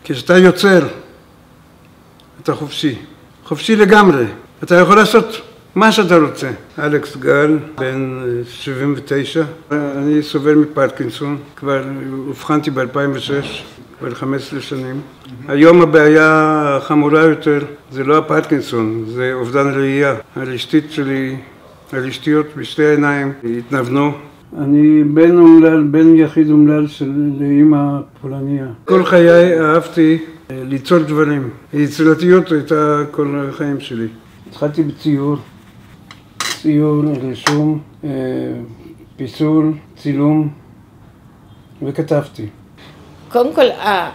כשאתה יוצר, אתה חופשי. חופשי לגמרי. אתה יכול לעשות מה שאתה רוצה. אלכס גל, בן 79. אני סובל מפרקינסון. כבר אובחנתי ב-2006, כבר 15 שנים. היום הבעיה החמורה יותר זה לא הפרקינסון, זה אובדן ראייה. הרשתית שלי, הרשתיות בשתי העיניים התנוונו. אני בן אומלל, בן יחיד אומלל של אמא פולניה. כל חיי אהבתי ליצור דברים. היצירתיות הייתה כל החיים שלי. התחלתי בציור, רישום, פיסול, צילום, וכתבתי. קודם כל,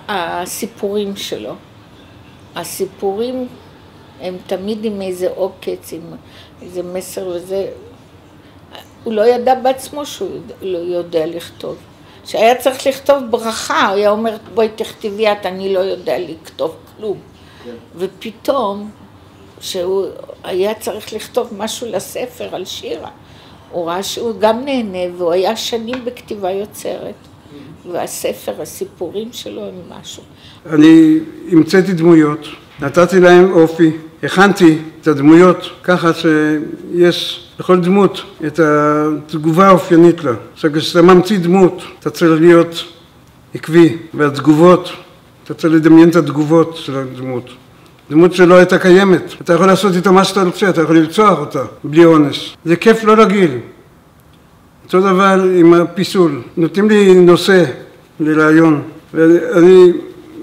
הסיפורים שלו, הסיפורים הם תמיד עם איזה עוקץ, עם איזה מסר וזה. הוא לא ידע בעצמו שהוא לא יודע לכתוב. כשהיה צריך לכתוב ברכה, הוא היה אומר, בואי תכתבי את, אני לא יודע לכתוב כלום. ופתאום, שהוא היה צריך לכתוב משהו לספר על שירה, הוא ראה שהוא גם נהנה, והוא היה שנים בכתיבה יוצרת. והספר, הסיפורים שלו הם משהו. אני המצאתי דמויות, נתתי להם אופי, הכנתי את הדמויות ככה שיש לכל דמות את התגובה האופיינית לה. עכשיו כשאתה ממציא דמות, אתה צריך להיות עקבי, והתגובות, אתה צריך לדמיין את התגובות של הדמות. דמות שלא הייתה קיימת, אתה יכול לעשות איתה מה שאתה רוצה, אתה יכול לרצוח אותה בלי עונש. זה כיף לא רגיל. אותו דבר עם הפיסול, נותנים לי נושא לרעיון, ואני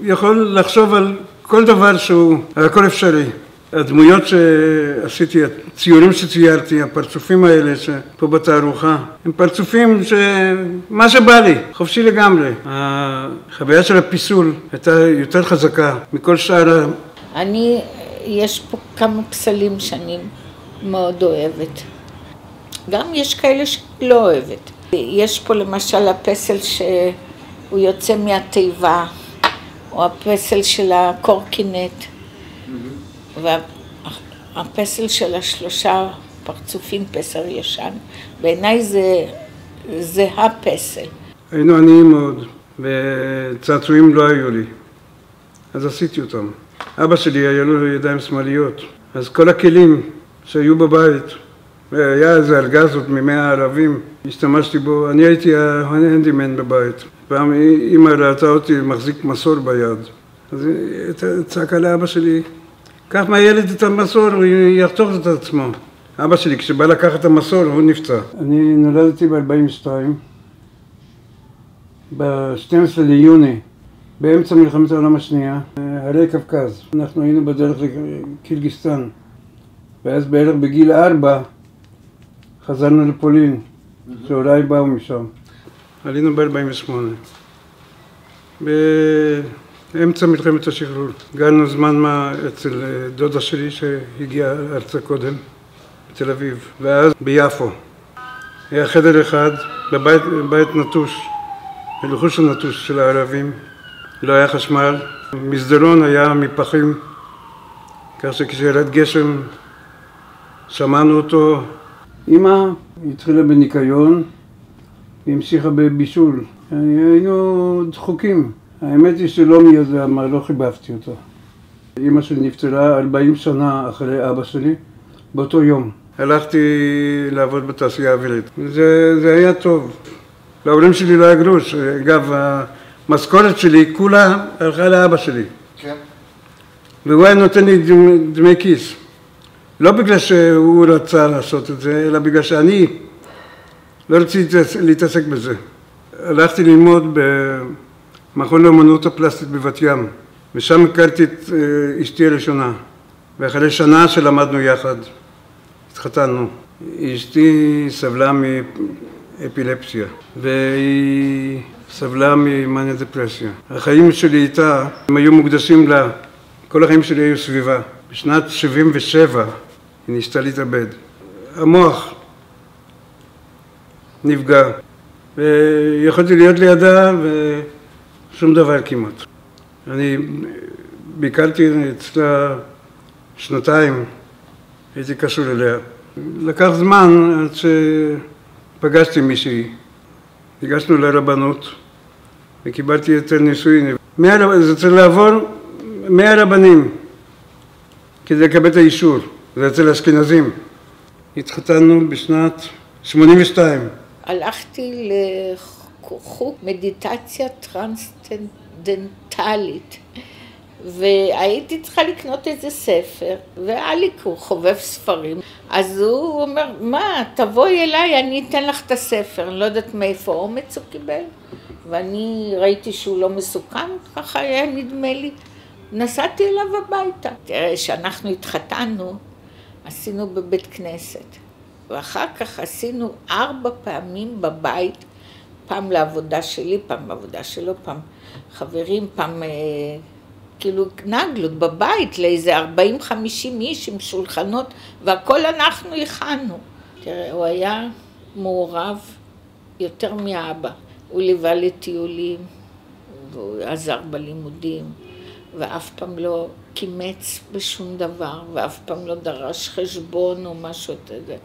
יכול לחשוב על כל דבר שהוא, על הכל אפשרי. הדמויות שעשיתי, הציורים שציירתי, הפרצופים האלה שפה בתערוכה, הם פרצופים שמה שבא לי, חופשי לגמרי. החוויה של הפיסול הייתה יותר חזקה מכל שאר. יש פה כמה פסלים שאני מאוד אוהבת. גם יש כאלה שלא אוהבת. יש פה למשל הפסל שהוא יוצא מהתיבה, או הפסל של הקורקינט, והפסל של השלושה פרצופים, פסל ישן. בעיניי זה הפסל. היינו עניים מאוד, וצעצועים לא היו לי, אז עשיתי אותם. אבא שלי היה לו ידיים שמאליות, אז כל הכלים שהיו בבית, היה איזה ארגזות מ100 ערבים, השתמשתי בו, אני הייתי ההנדימן בבית. פעם אמא ראתה אותי מחזיק מסור ביד, אז היא צעקה לאבא שלי, קח מהילד את המסור, הוא יחתוך את עצמו. אבא שלי כשבא לקחת את המסור הוא נפצע. אני נולדתי ב-42, ב-12 ליוני, באמצע מלחמת העולם השנייה, הרי קווקז. אנחנו היינו בדרך לקירגיסטן, ואז בערך בגיל 4 חזרנו לפולין, שהוריי באו משם. עלינו ב-48. באמצע מלחמת השחרור. גרנו זמן מה אצל דודה שלי שהגיעה ארצה קודם, בתל אביב, ואז ביפו. היה חדר אחד, בבית נטוש, בלחוש הנטוש של הערבים. לא היה חשמל, מסדרון היה מפחים, כך שכשירד גשם שמענו אותו. אמא התחילה בניקיון, והמשיכה בבישול. היינו דחוקים. האמת היא שלא מי יודע מה, לא חיבבתי אותה. אמא שלי נפטרה 40 שנה אחרי אבא שלי, באותו יום. הלכתי לעבוד בתעשייה האווירית. זה היה טוב. להורים שלי לא היה גרוש. אגב, המשכורת שלי כולה הלכה לאבא שלי. כן. והוא היה נותן לי דמי כיס. לא בגלל שהוא רצה לעשות את זה, אלא בגלל שאני לא רציתי להתעסק בזה. הלכתי ללמוד במכון לאמנות הפלסטית בבת ים, ושם הכרתי את אשתי הראשונה. ואחרי שנה שלמדנו יחד, התחתנו. אשתי סבלה מאפילפסיה, והיא סבלה ממאניה דפרסיה. החיים שלי איתה, הם היו מוקדשים לה. כל החיים שלי היו סביבה. בשנת 77 היא ניסתה להתאבד. המוח נפגע, ויכולתי להיות לידה ושום דבר כמעט. אני ביקרתי אצלה שנתיים, הייתי קשור אליה. לקח זמן עד שפגשתי מישהי. הגשנו לרבנות וקיבלתי היתר נישואין. זה צריך לעבור 100 רבנים כדי לקבל את האישור, זה אצל האשכנזים. התחתנו בשנת 82. הלכתי לחוג מדיטציה טרנסצנדנטלית, והייתי צריכה לקנות איזה ספר, והיה לי חובב ספרים. אז הוא אומר, מה, תבואי אליי, אני אתן לך את הספר. אני לא יודעת מאיפה אומץ הוא קיבל, ואני ראיתי שהוא לא מסוכן, ככה היה נדמה לי. נסעתי אליו הביתה. תראה, שאנחנו התחתנו, עשינו בבית כנסת, ואחר כך עשינו 4 פעמים בבית, פעם לעבודה שלי, פעם לעבודה שלו, פעם חברים, פעם כאילו נגלות בבית לאיזה 40-50 איש עם שולחנות, והכל אנחנו הכנו. תראה, הוא היה מעורב יותר מאבא. הוא ליווה לטיולים, והוא עזר בלימודים, ואף פעם לא קימץ בשום דבר, ואף פעם לא דרש חשבון או משהו כזה.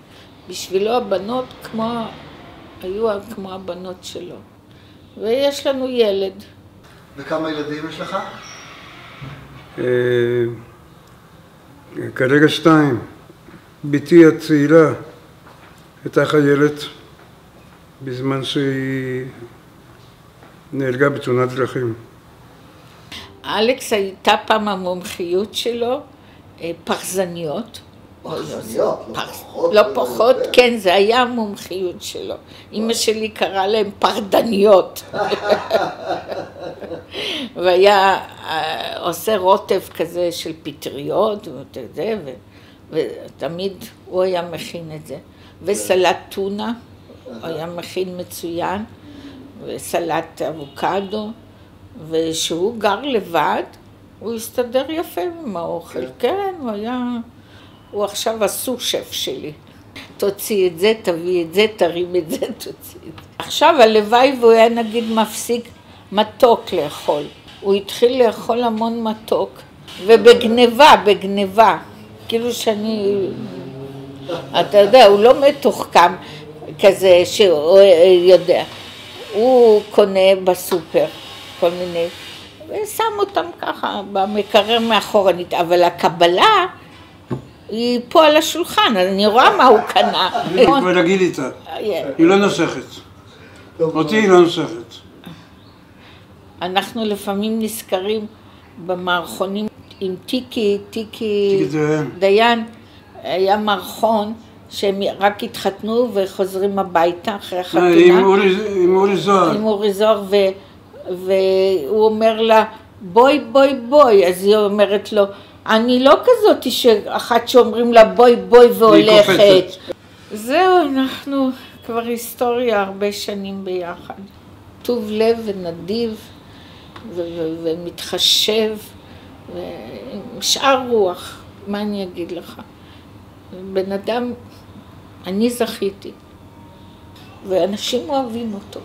בשבילו הבנות היו כמו הבנות שלו. ויש לנו ילד. וכמה ילדים יש לך? כרגע 2. ביתי הצעירה הייתה חיילת בזמן שהיא נהרגה בתאונת דרכים. אלכס הייתה פעם המומחיות שלו, פרזניות. פרזניות? לא פחות, כן, זה היה המומחיות שלו. אמא שלי קראה להם פרדניות. והיה עושה רוטב כזה של פטריות, ותמיד הוא היה מכין את זה. וסלט טונה, הוא היה מכין מצוין, וסלט אבוקדו. ושהוא גר לבד, הוא הסתדר יפה עם האוכל. כן, הוא עכשיו הסו-שף שלי. תוציא את זה, תביא את זה, תרים את זה, תוציא את זה. עכשיו הלוואי והוא היה נגיד מפסיק מתוק לאכול. הוא התחיל לאכול המון מתוק, בגניבה. כאילו שאני, אתה יודע, הוא לא מתוחכם כזה שהוא יודע. הוא קונה בסופר כל מיני, ושם אותם ככה במקרר מאחורנית, אבל הקבלה היא פה על השולחן, אז אני רואה מה הוא קנה. אני כבר רגיל איתה, היא לא נוסחת. אותי היא לא נוסחת. אנחנו לפעמים נזכרים במערכונים עם טיקי דיין, היה מערכון שהם רק התחתנו וחוזרים הביתה אחרי החתונה. עם אורי זוהר. והוא אומר לה, בואי, אז היא אומרת לו, אני לא כזאת שאחת שאומרים לה בואי והולכת. זהו, אנחנו כבר היסטוריה הרבה שנים ביחד. טוב לב ונדיב ומתחשב ושאר רוח, מה אני אגיד לך? בן אדם, אני זכיתי ואנשים אוהבים אותו.